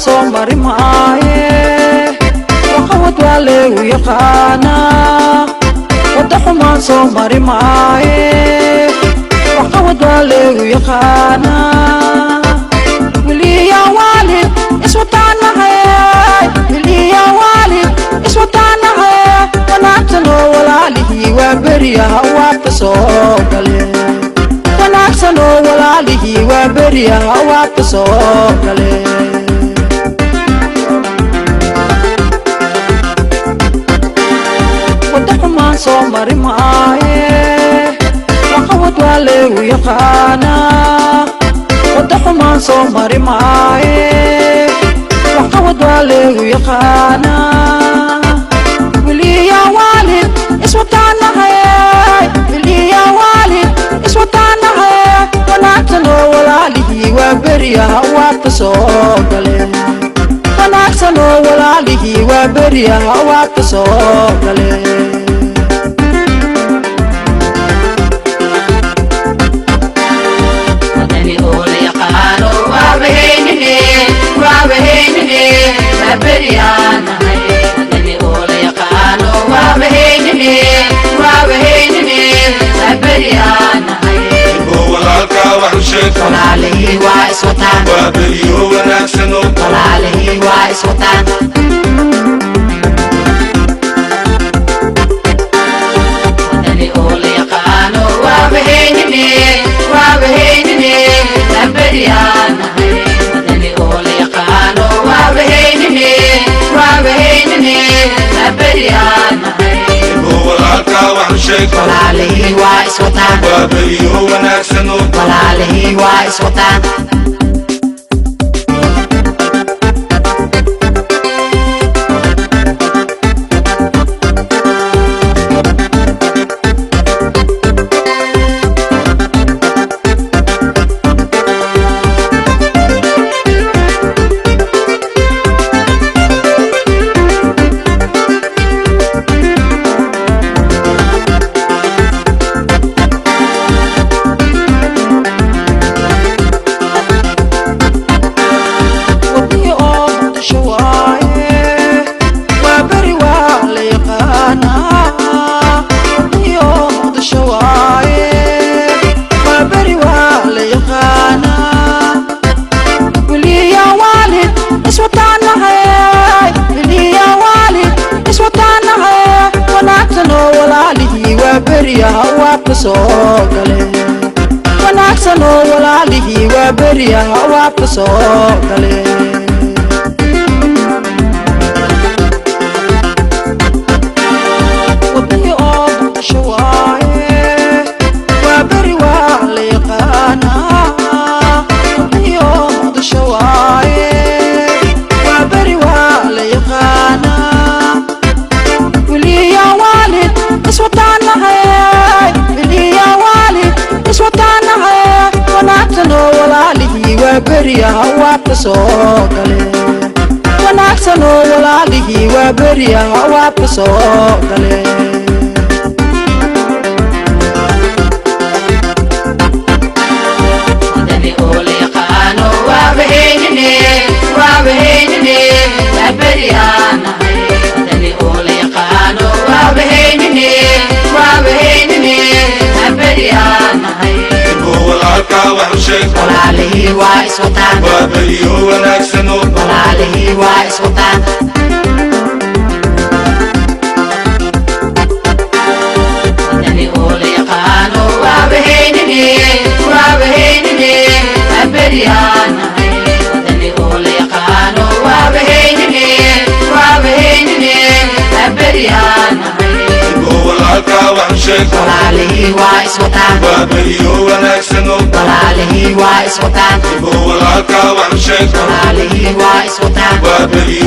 mari maaye waqawad waa leegu yaqaanaa wada xumaan soo mari maaye waqawad waa leegu yaqaanaa wiliya waalid iswataanahay wiliya waalid iswataanahay wanaagsanoo walaalihii waa beriyaha waabta soo gale wanaagsanoo walaalihii waa beriyaha waabta soo gale soo mari maaye waqawad waa leegu yaqaanaa wada xumaan soo mari maaye waqawad waa leegu yaqaanaa wiliya waalid iswataanahay wiliya waalid iswataanahay wanaagsanoo walaalihii waa beriyaha waabta soo gale wanaagsanoo walaalihii waa beriyaha waabta soo gale طلالي وايس وطان وابريو وناكسنو طلالي وايس وطان ودني أولي قانو وابهينني لبريانا ودني أولي قانو وابهينني لبريانا هو العلقة وحشيك طلالي وايس وطان وابريو وناكسنو طلالي وايس وطان beriyaha waabta soo gale wanaagsanoo walaalihii waa beriyaha waabta soo gale wadii oo muqdisho waaye waa beri waa la yaqaanaa wadii oo muqdisho waaye waa beri waa la yaqaanaa wiliya waalid iswataanahay waa beriyaha waabta soo gale wanaagsanoo walaalihii waa beriyaha waabta soo gale ودني أولي قانو وابهينني لبريانا ودني أولي قانو وابهينني لبريانا هو العلقة وحشيك طلالي وايس وطان وابريو وناكسنو طلالي وايس وطان ودني أولي قانو وابهينني لبريانا ودني أولي قانو وابهينني لبريانا هو العلقة وحشيك طلالي وايس وطان وابريو وناكسنو طلالي وايس وطان هو العلقة وحشيك طلالي وايس وطان وابريو